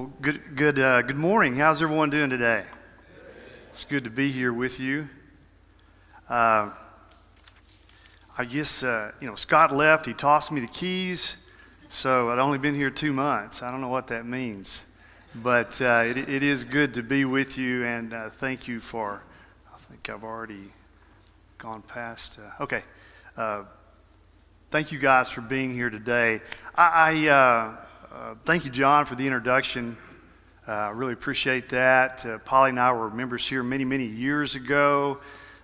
Well, good morning. How's everyone doing today? It's good to be here with you. I guess Scott left. He tossed me the keys, so I'd only been here 2 months. I don't know what that means, but it is good to be with you. And thank you for. I think I've already gone past. Okay. Thank you guys for being here today. Thank you, John, for the introduction. I really appreciate that. Polly and I were members here many, many years ago.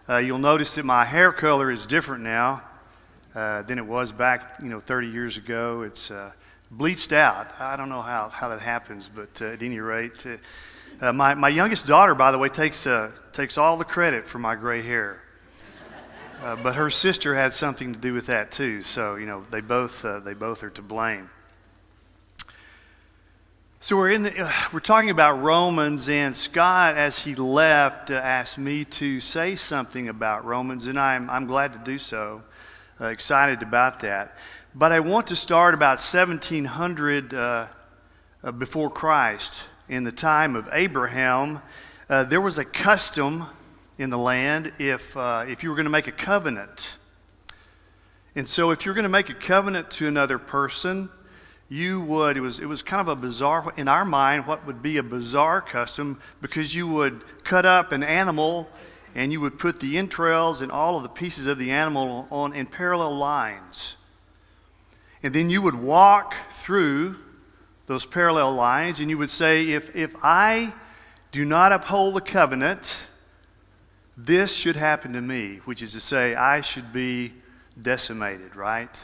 You'll notice that my hair color is different now than it was back, 30 years ago. It's bleached out. I don't know how that happens, but at any rate, my youngest daughter, by the way, takes all the credit for my gray hair. But her sister had something to do with that too. So they both are to blame. So we're talking about Romans, and Scott, as he left, asked me to say something about Romans, and I'm glad to do so. Excited about that. But I want to start about 1700 before Christ. In the time of Abraham, there was a custom in the land if you were going to make a covenant. And so if you're going to make a covenant to another person, it was kind of a bizarre, in our mind, what would be a bizarre custom, because you would cut up an animal and you would put the entrails and all of the pieces of the animal on in parallel lines. And then you would walk through those parallel lines and you would say, if I do not uphold the covenant, this should happen to me, which is to say, I should be decimated, right?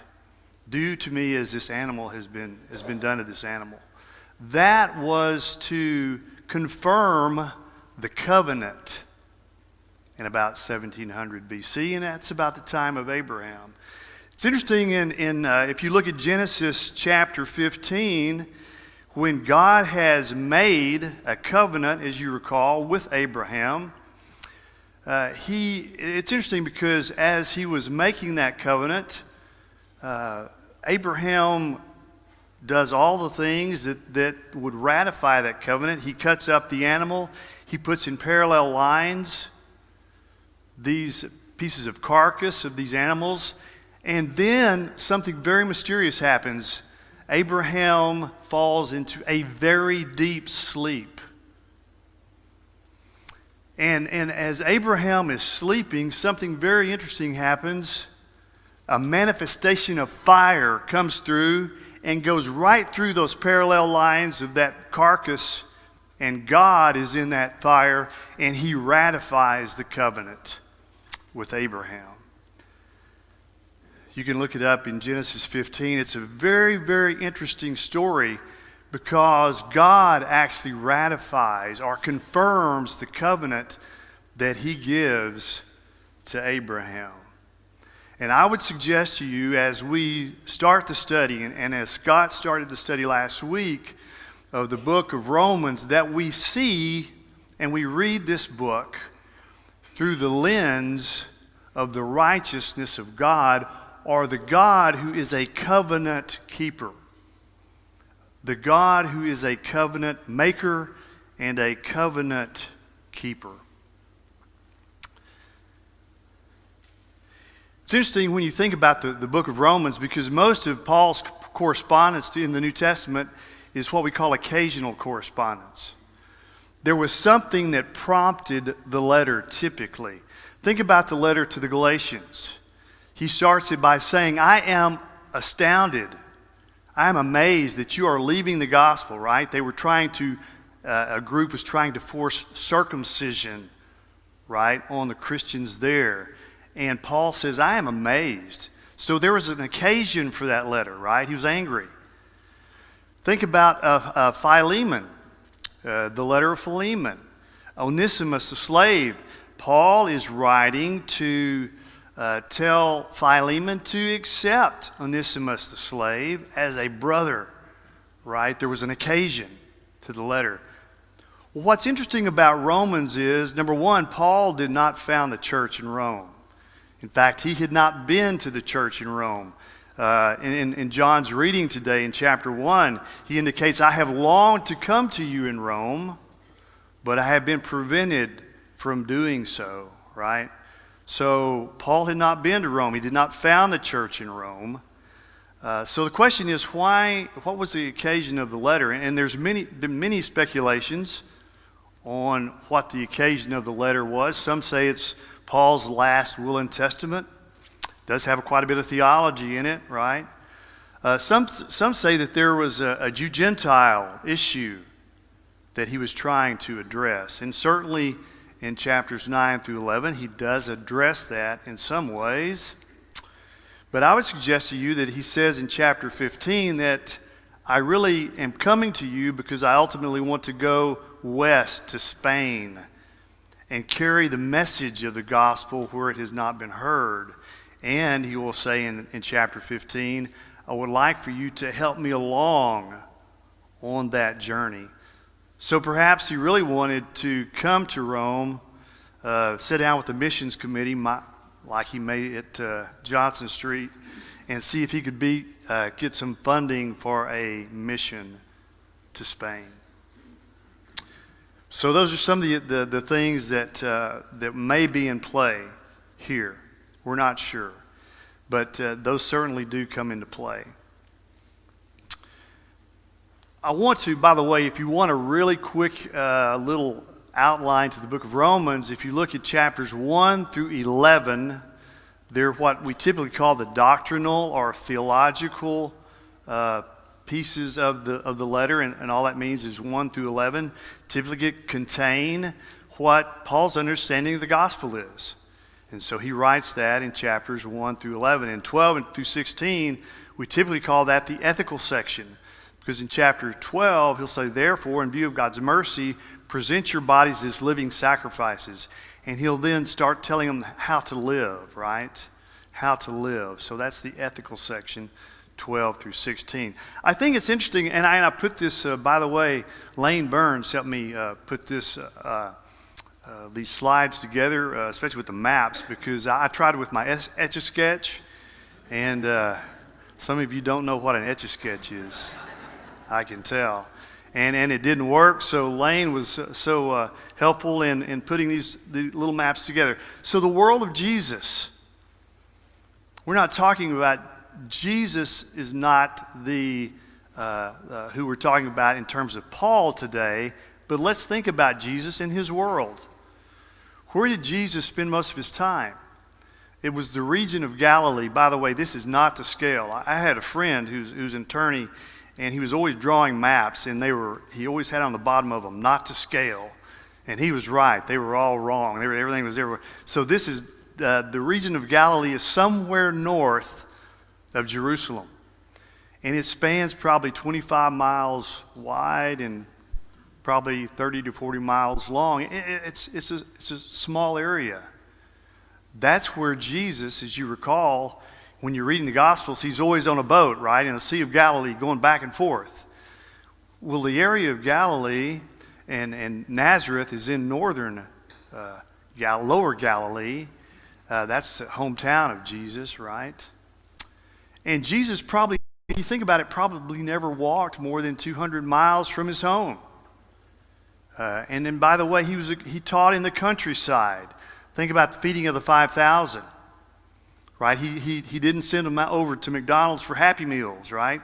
Do to me as this animal has been done to this animal. That was to confirm the covenant in about 1700 BC, and that's about the time of Abraham. It's interesting if you look at Genesis chapter 15, when God has made a covenant, as you recall, with Abraham, it's interesting because as he was making that covenant, Abraham does all the things that would ratify that covenant. He cuts up the animal. He puts in parallel lines these pieces of carcass of these animals. And then something very mysterious happens. Abraham falls into a very deep sleep. And as Abraham is sleeping, something very interesting happens. A manifestation of fire comes through and goes right through those parallel lines of that carcass, and God is in that fire, and he ratifies the covenant with Abraham. You can look it up in Genesis 15. It's a very, very interesting story because God actually ratifies or confirms the covenant that he gives to Abraham. And I would suggest to you, as we start the study, and as Scott started the study last week of the book of Romans, that we see and we read this book through the lens of the righteousness of God, or the God who is a covenant keeper. The God who is a covenant maker and a covenant keeper. It's interesting when you think about the book of Romans, because most of Paul's correspondence in the New Testament is what we call occasional correspondence. There was something that prompted the letter typically. Think about the letter to the Galatians. He starts it by saying, I am astounded. I am amazed that you are leaving the gospel, right? They were a group was trying to force circumcision, right, on the Christians there. And Paul says, I am amazed. So there was an occasion for that letter, right? He was angry. Think about Philemon, the letter of Philemon. Onesimus, the slave. Paul is writing to tell Philemon to accept Onesimus, the slave, as a brother, right? There was an occasion to the letter. Well, what's interesting about Romans is, number one, Paul did not found the church in Rome. In fact, he had not been to the church in Rome. In John's reading today in chapter 1, he indicates, I have longed to come to you in Rome, but I have been prevented from doing so, right? So Paul had not been to Rome. He did not found the church in Rome. So the question is, what was the occasion of the letter? And there's been many speculations on what the occasion of the letter was. Some say it's Paul's last will and testament. It does have quite a bit of theology in it, right? Some say that there was a Jew-Gentile issue that he was trying to address. And certainly in chapters 9 through 11, he does address that in some ways. But I would suggest to you that he says in chapter 15 that I really am coming to you because I ultimately want to go west to Spain and carry the message of the gospel where it has not been heard. And he will say in chapter 15, I would like for you to help me along on that journey. So perhaps he really wanted to come to Rome, sit down with the missions committee, like he made at Johnson Street, and see if he could get some funding for a mission to Spain. So those are some of the things that may be in play here. We're not sure, but those certainly do come into play. I want to, by the way, if you want a really quick little outline to the book of Romans, if you look at chapters 1 through 11, they're what we typically call the doctrinal or theological pieces of the letter, and all that means is 1 through 11 typically contain what Paul's understanding of the gospel is. And so he writes that in chapters 1 through 11. And 12 through 16, we typically call that the ethical section. Because in chapter 12, he'll say, therefore, in view of God's mercy, present your bodies as living sacrifices. And he'll then start telling them how to live, right? How to live. So that's the ethical section, 12 through 16. I think it's interesting, and I put this, by the way, Lane Burns helped me put this, these slides together, especially with the maps, because I tried it with my Etch-a-Sketch, and some of you don't know what an Etch-a-Sketch is. I can tell. And it didn't work, so Lane was so helpful in putting the little maps together. So the world of Jesus, we're not talking about, Jesus is not who we're talking about in terms of Paul today, but let's think about Jesus in his world. Where did Jesus spend most of his time? It was the region of Galilee. By the way, this is not to scale. I had a friend who's an attorney, and he was always drawing maps, and he always had on the bottom of them, not to scale. And he was right. They were all wrong. Everything was everywhere. So this is, the region of Galilee is somewhere north of Jerusalem. And it spans probably 25 miles wide and probably 30 to 40 miles long. It's a small area. That's where Jesus, as you recall, when you're reading the Gospels, he's always on a boat, right, in the Sea of Galilee, going back and forth. Well, the area of Galilee and Nazareth is in northern lower Galilee. That's the hometown of Jesus, right? And Jesus probably, if you think about it, probably never walked more than 200 miles from his home. And then, by the way, he taught in the countryside. Think about the feeding of the 5,000. Right? He didn't send them over to McDonald's for Happy Meals, right?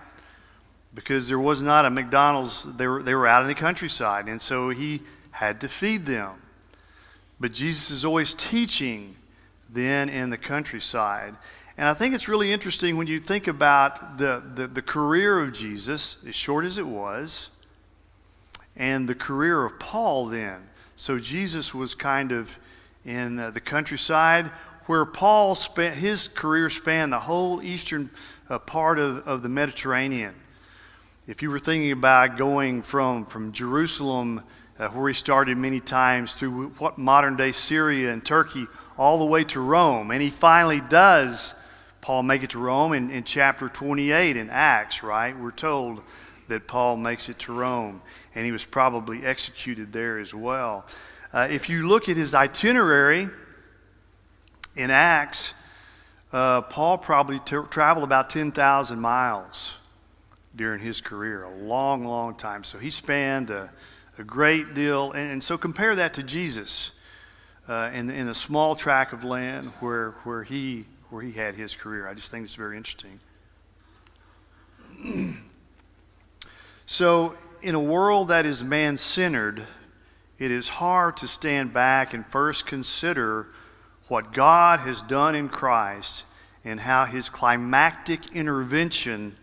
Because there was not a McDonald's. They were out in the countryside, and so he had to feed them. But Jesus is always teaching then in the countryside. And I think it's really interesting when you think about the career of Jesus, as short as it was, and the career of Paul then. So Jesus was kind of in the countryside, where Paul spent his career spanned the whole eastern part of the Mediterranean. If you were thinking about going from Jerusalem, where he started many times, through what modern day Syria and Turkey, all the way to Rome, and he finally does, Paul, make it to Rome in chapter 28 in Acts, right? We're told that Paul makes it to Rome, and he was probably executed there as well. If you look at his itinerary in Acts, Paul probably traveled about 10,000 miles during his career, a long, long time. So he spanned a great deal. And so compare that to Jesus in a small tract of land where he had his career. I just think it's very interesting. So in a world that is man-centered, it is hard to stand back and first consider what God has done in Christ and how his climactic intervention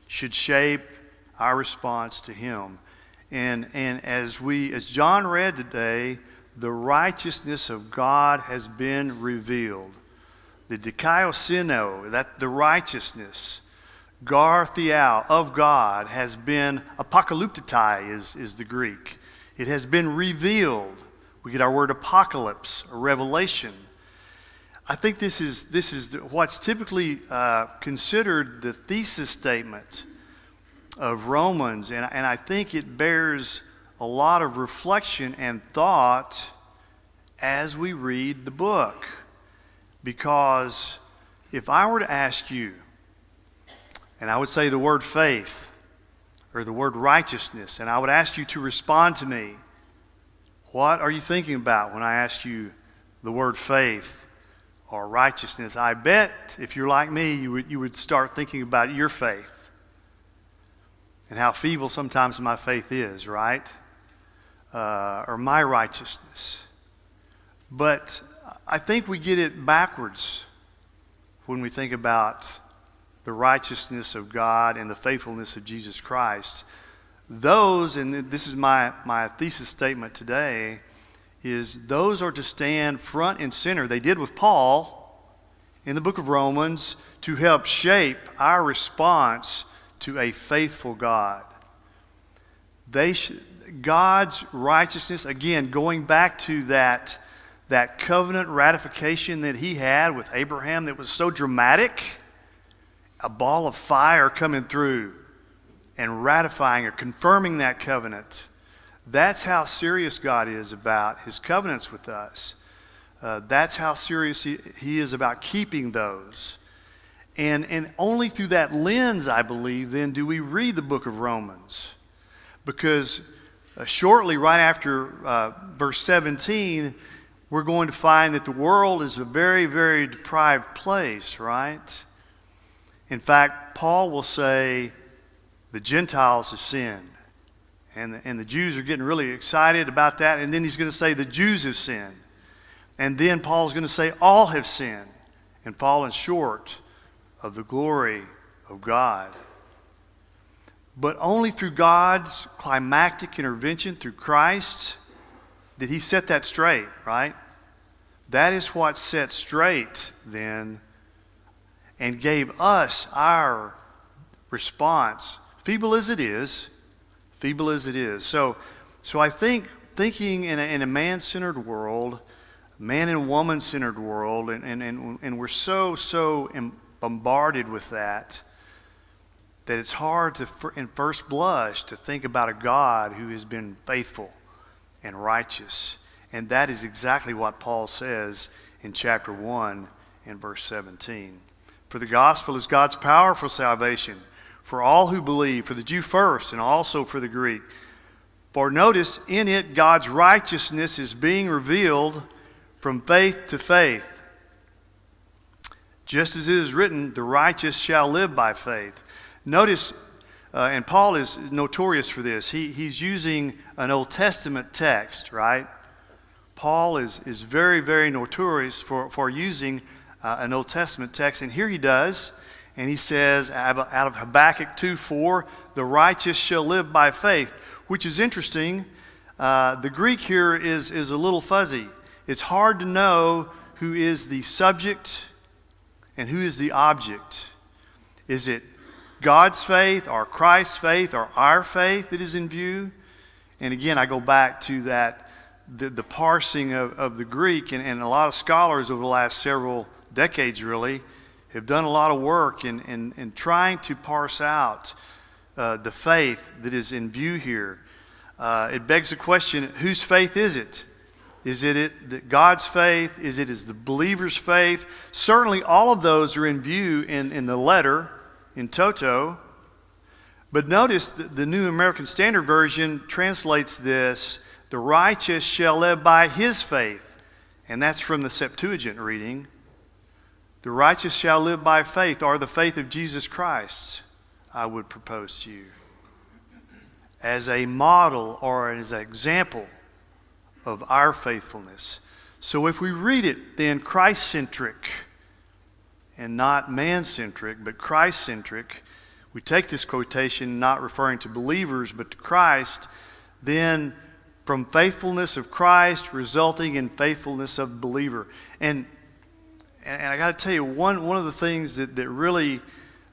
should shape our response to him. And as John read today, the righteousness of God has been revealed. The dikaiosino, that the righteousness, gartheou, of God has been apocalyptitai is the Greek. It has been revealed. We get our word apocalypse, or revelation. I think this is what's typically considered the thesis statement of Romans, and I think it bears a lot of reflection and thought as we read the book. Because if I were to ask you, and I would say the word faith or the word righteousness, and I would ask you to respond to me, what are you thinking about when I ask you the word faith or righteousness? I bet if you're like me, you would start thinking about your faith and how feeble sometimes my faith is, right? Or my righteousness. But I think we get it backwards when we think about the righteousness of God and the faithfulness of Jesus Christ. Those, and this is my thesis statement today, is those are to stand front and center. They did with Paul in the book of Romans to help shape our response to a faithful God. God's righteousness, again, going back to that covenant ratification that he had with Abraham that was so dramatic, a ball of fire coming through and ratifying or confirming that covenant. That's how serious God is about his covenants with us. That's how serious he is about keeping those. And only through that lens, I believe, then do we read the book of Romans. Because shortly, right after verse 17, we're going to find that the world is a very, very deprived place, right? In fact, Paul will say the Gentiles have sinned. And the Jews are getting really excited about that. And then he's going to say the Jews have sinned. And then Paul's going to say all have sinned and fallen short of the glory of God. But only through God's climactic intervention, through Christ, did he set that straight, right? That is what set straight then and gave us our response, feeble as it is. So I think thinking in a man-centered world, man and woman-centered world, and we're so bombarded with that it's hard to, in first blush, to think about a God who has been faithful and righteous. And that is exactly what Paul says in chapter 1 and verse 17. For the gospel is God's power for salvation, for all who believe, for the Jew first and also for the Greek. For notice, in it God's righteousness is being revealed from faith to faith. Just as it is written, the righteous shall live by faith. Notice, and Paul is notorious for this, he's using an Old Testament text, right? Paul is very, very notorious for using an Old Testament text, and here he does, and he says out of Habakkuk 2:4, the righteous shall live by faith, which is interesting. The Greek here is a little fuzzy. It's hard to know who is the subject and who is the object. Is it God's faith or Christ's faith or our faith that is in view? And again, I go back to that, the parsing of the Greek, and a lot of scholars over the last several decades really have done a lot of work in trying to parse out the faith that is in view here. It begs the question, whose faith is it? Is it God's faith? Is the believer's faith? Certainly all of those are in view in the letter, in toto. But notice the New American Standard Version translates this, the righteous shall live by his faith. And that's from the Septuagint reading. The righteous shall live by faith, or the faith of Jesus Christ, I would propose to you, as a model or as an example of our faithfulness. So if we read it then Christ-centric and not man-centric, but Christ-centric, we take this quotation not referring to believers but to Christ, then from faithfulness of Christ resulting in faithfulness of the believer. And I got to tell you, one of the things that really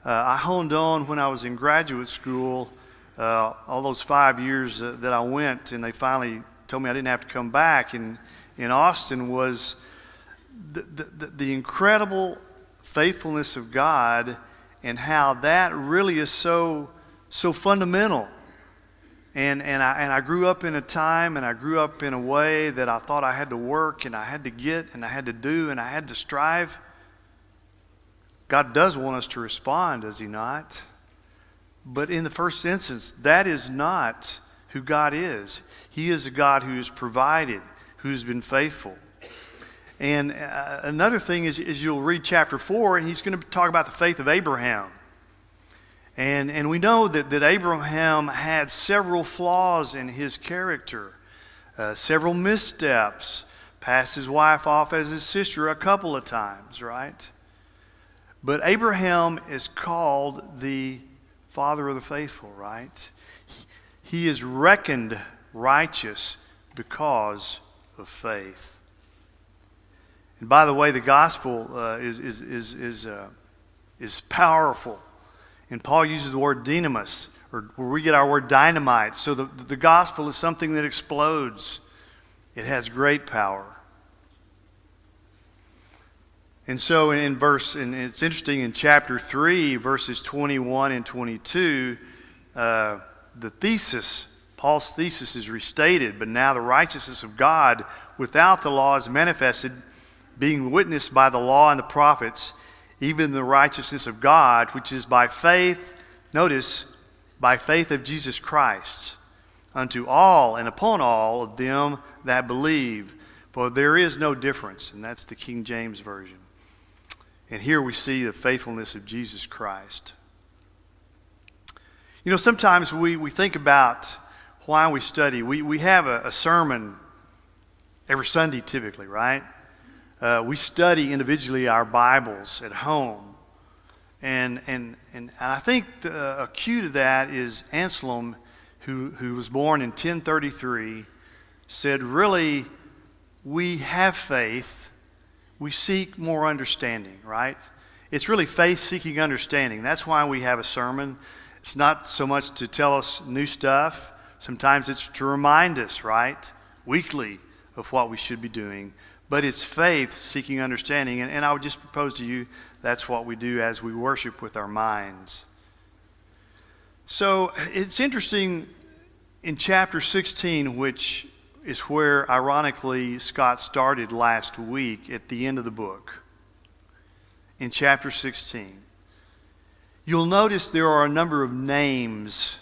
I honed on when I was in graduate school, all those 5 years that I went, and they finally told me I didn't have to come back in Austin, was the incredible faithfulness of God and how that really is so fundamental. And I grew up in a time and I grew up in a way that I thought I had to work and I had to get and I had to do and I had to strive. God does want us to respond, does He not? But in the first instance, that is not who God is. He is a God who has provided, who's been faithful. And another thing is you'll read chapter 4 and he's going to talk about the faith of Abraham. And we know that Abraham had several flaws in his character, several missteps, passed his wife off as his sister a couple of times, right? But Abraham is called the father of the faithful, right? He is reckoned righteous because of faith. And by the way, the gospel is powerful. And Paul uses the word dynamis, or where we get our word dynamite. So the gospel is something that explodes. It has great power. And so and it's interesting, in chapter 3, verses 21 and 22, the thesis, Paul's thesis is restated, but now the righteousness of God without the law is manifested, being witnessed by the law and the prophets, even the righteousness of God, which is by faith, notice, by faith of Jesus Christ, unto all and upon all of them that believe. For there is no difference, and that's the King James Version. And here we see the faithfulness of Jesus Christ. You know, sometimes we think about why we study. We have a sermon every Sunday typically, right? We study individually our Bibles at home. And I think a cue to that is Anselm, who was born in 1033, said, really, we have faith. We seek more understanding, right? It's really faith seeking understanding. That's why we have a sermon. It's not so much to tell us new stuff. Sometimes it's to remind us, right, weekly of what we should be doing. But it's faith seeking understanding. And I would just propose to you that's what we do as we worship with our minds. So it's interesting in chapter 16, which is where, ironically, Scott started last week at the end of the book. In chapter 16, you'll notice there are a number of names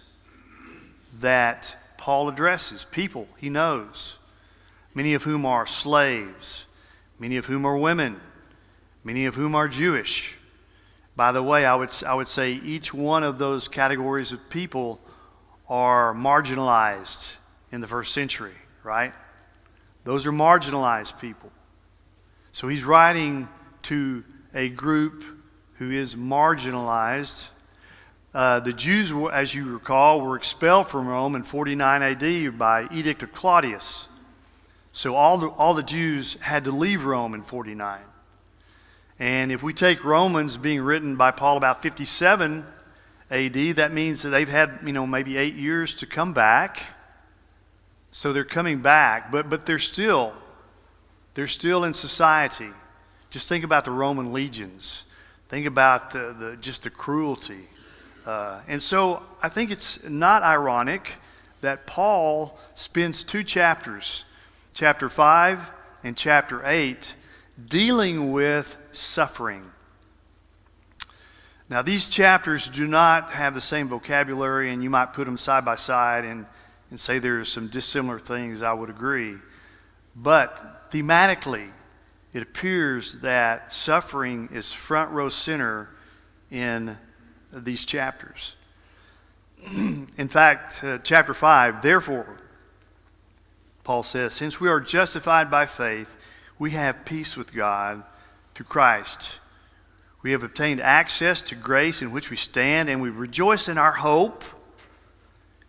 that Paul addresses, people he knows, many of whom are slaves, many of whom are women, many of whom are Jewish. By the way, I would say each one of those categories of people are marginalized in the first century, right? Those are marginalized people. So he's writing to a group who is marginalized. The Jews, as you recall, were expelled from Rome in 49 AD by edict of Claudius. So all the Jews had to leave Rome in 49. And if we take Romans being written by Paul about 57 AD, that means that they've had, maybe 8 years to come back. So they're coming back, but they're still in society. Just think about the Roman legions. Think about the cruelty. And so I think it's not ironic that Paul spends 2 chapters chapter 5 and chapter 8, dealing with suffering. Now, these chapters do not have the same vocabulary, and you might put them side by side and say there are some dissimilar things, I would agree. But thematically, it appears that suffering is front row center in these chapters. In fact, chapter 5, therefore, Paul says, since we are justified by faith, we have peace with God through Christ. We have obtained access to grace in which we stand, and we rejoice in our hope.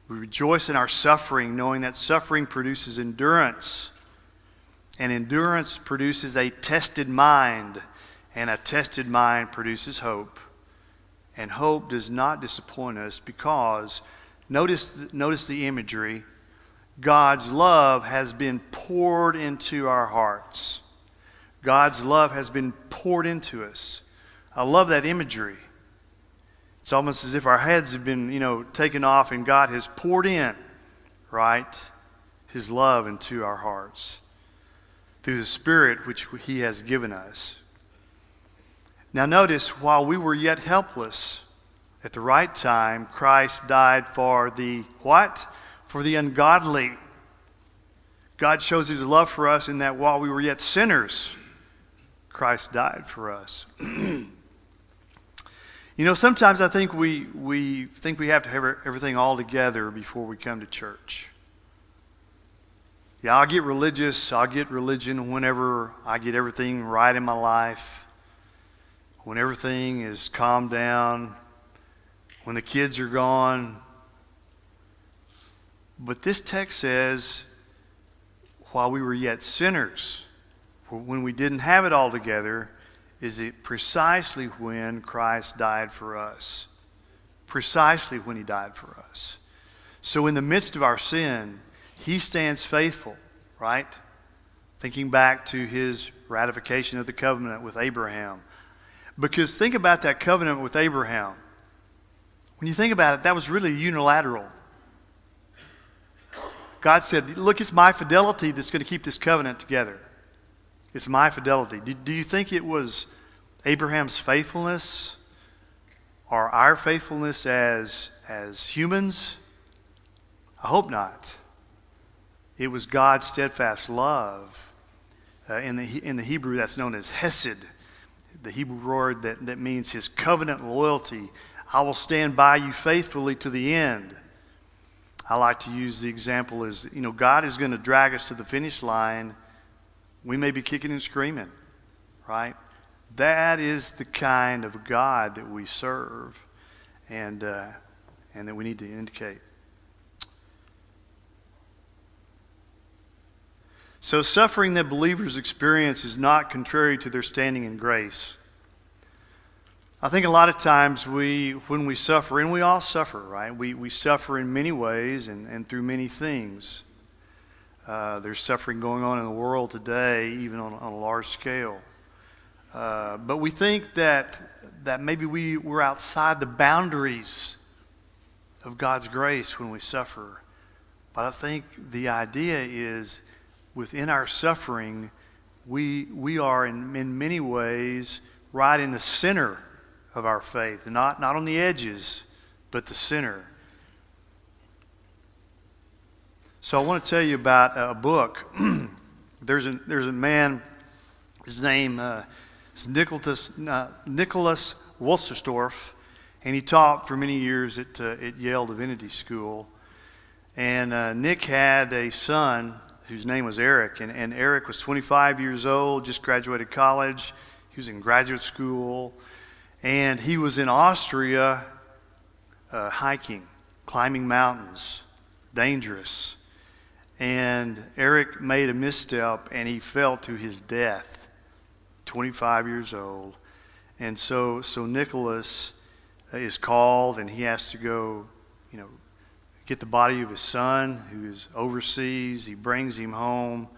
We rejoice in our suffering, knowing that suffering produces endurance. And endurance produces a tested mind, and a tested mind produces hope. And hope does not disappoint us because, notice the imagery, God's love has been poured into our hearts. God's love has been poured into us. I love that imagery. It's almost as if our heads have been, taken off and God has poured in, right, His love into our hearts through the Spirit which He has given us. Now notice, while we were yet helpless, at the right time, Christ died for the what? For the ungodly. God shows His love for us in that while we were yet sinners, Christ died for us. Sometimes I think we think we have to have everything all together before we come to church. Yeah, I'll get religion whenever I get everything right in my life, when everything is calmed down, when the kids are gone. But this text says, while we were yet sinners, when we didn't have it all together, is it precisely when Christ died for us. Precisely when He died for us. So in the midst of our sin, He stands faithful, right? Thinking back to His ratification of the covenant with Abraham. Because think about that covenant with Abraham. When you think about it, that was really unilateral. God said, look, it's my fidelity that's going to keep this covenant together. It's my fidelity. Do you think it was Abraham's faithfulness or our faithfulness as humans? I hope not. It was God's steadfast love. In the Hebrew, that's known as hesed, the Hebrew word that means His covenant loyalty. I will stand by you faithfully to the end. I like to use the example as, God is going to drag us to the finish line. We may be kicking and screaming, right? That is the kind of God that we serve and that we need to indicate. So suffering that believers experience is not contrary to their standing in grace. I think a lot of times when we suffer, and we all suffer, right? We suffer in many ways and through many things. There's suffering going on in the world today, even on a large scale. But we think that maybe we're outside the boundaries of God's grace when we suffer. But I think the idea is within our suffering, we are in many ways right in the center of our faith, not on the edges, but the center. So I want to tell you about a book. There's a man, his name is Nicholas Wolsterstorff, and he taught for many years at Yale Divinity School. And Nick had a son whose name was Eric, and Eric was 25 years old, just graduated college. He was in graduate school, and he was in Austria hiking, climbing mountains, dangerous. And Eric made a misstep, and he fell to his death, 25 years old. And so Nicholas is called, and he has to go, get the body of his son who is overseas. He brings him home.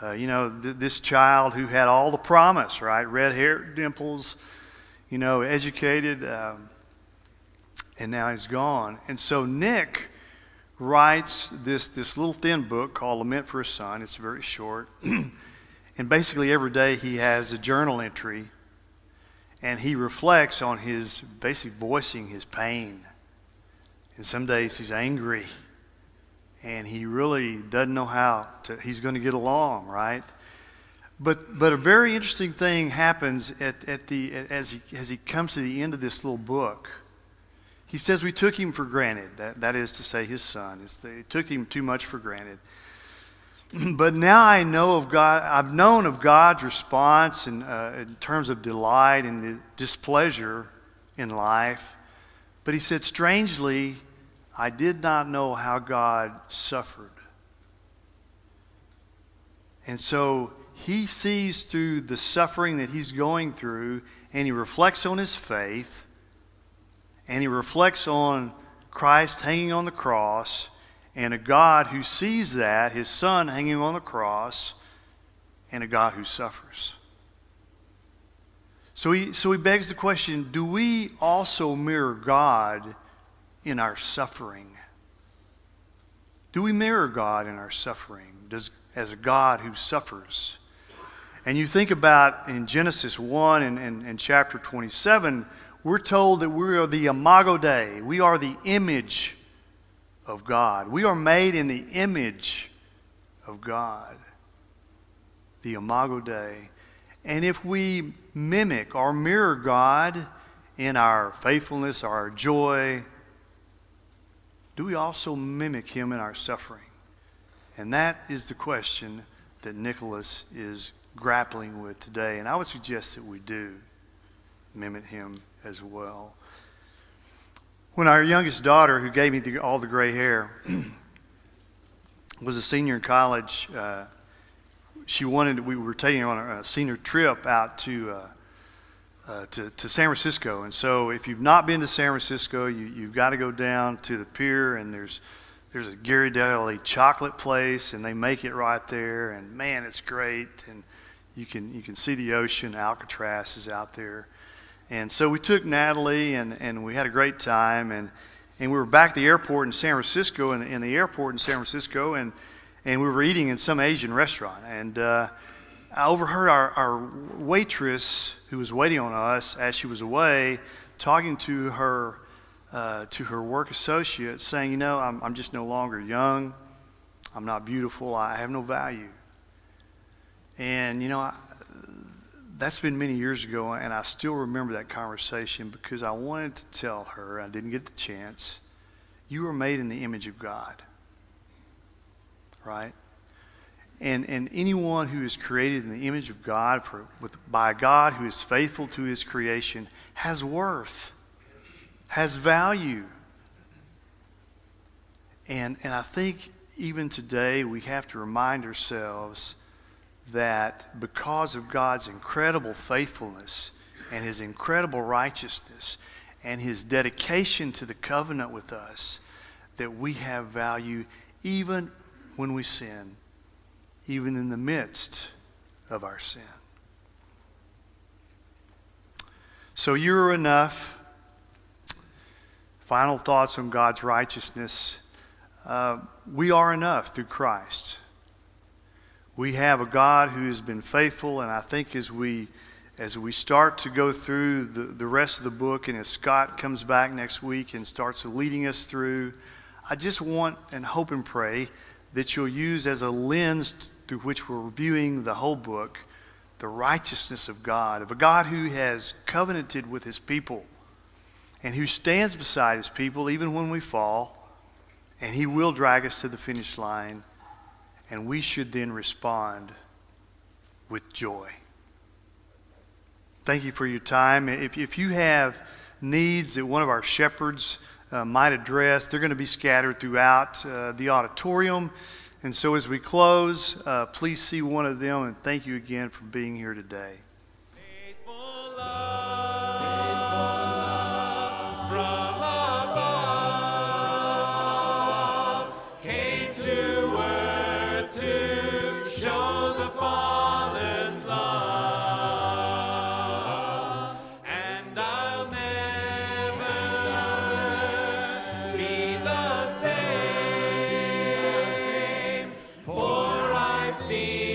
This child who had all the promise, right? Red hair, dimples, educated, and now he's gone. And so Nick writes this little thin book called Lament for a Son. It's very short. And basically every day he has a journal entry, and he reflects on his, basically voicing his pain. And some days he's angry, and he really doesn't know how he's going to get along, right? But a very interesting thing happens as he comes to the end of this little book. He says we took him for granted. That is to say, his son. They took him too much for granted. But now I know of God. I've known of God's response in terms of delight and displeasure in life. But he said, strangely, I did not know how God suffered. And so he sees through the suffering that he's going through, and he reflects on his faith, and he reflects on Christ hanging on the cross, and a God who sees that, his son hanging on the cross, and a God who suffers. So he begs the question, do we also mirror God in our suffering? Do we mirror God in our suffering as a God who suffers? And you think about in Genesis 1 and chapter 27, we're told that we are the imago Dei. We are the image of God. We are made in the image of God. The imago Dei. And if we mimic or mirror God in our faithfulness, our joy, do we also mimic him in our suffering? And that is the question that Nicholas is grappling with today. And I would suggest that we do mimic him as well. When our youngest daughter, who gave me all the gray hair, was a senior in college, we were taking her on a senior trip out to San Francisco. And so if you've not been to San Francisco, you've got to go down to the pier, and there's a Ghirardelli chocolate place, and they make it right there, and man, it's great. And you can see the ocean. Alcatraz is out there. And so we took Natalie, and we had a great time, and we were back at the airport in San Francisco, in the airport in San Francisco, and we were eating in some Asian restaurant. And I overheard our waitress, who was waiting on us as she was away, talking to her work associate, saying, I'm just no longer young. I'm not beautiful. I have no value. And, that's been many years ago, and I still remember that conversation because I wanted to tell her, I didn't get the chance, you were made in the image of God, right? And anyone who is created in the image of God by a God who is faithful to his creation has worth, has value. And I think even today we have to remind ourselves that because of God's incredible faithfulness and his incredible righteousness and his dedication to the covenant with us, that we have value even when we sin, even in the midst of our sin. So you're enough. Final thoughts on God's righteousness. We are enough through Christ. We have a God who has been faithful, and I think as we start to go through the rest of the book, and as Scott comes back next week and starts leading us through, I just want and hope and pray that you'll use as a lens through which we're reviewing the whole book, the righteousness of God, of a God who has covenanted with his people and who stands beside his people even when we fall, and he will drag us to the finish line. And we should then respond with joy. Thank you for your time. If you have needs that one of our shepherds might address, they're going to be scattered throughout the auditorium. And so as we close, please see one of them, and thank you again for being here today. Faithful love from above came to earth to show the Father's love, and I'll never be the same see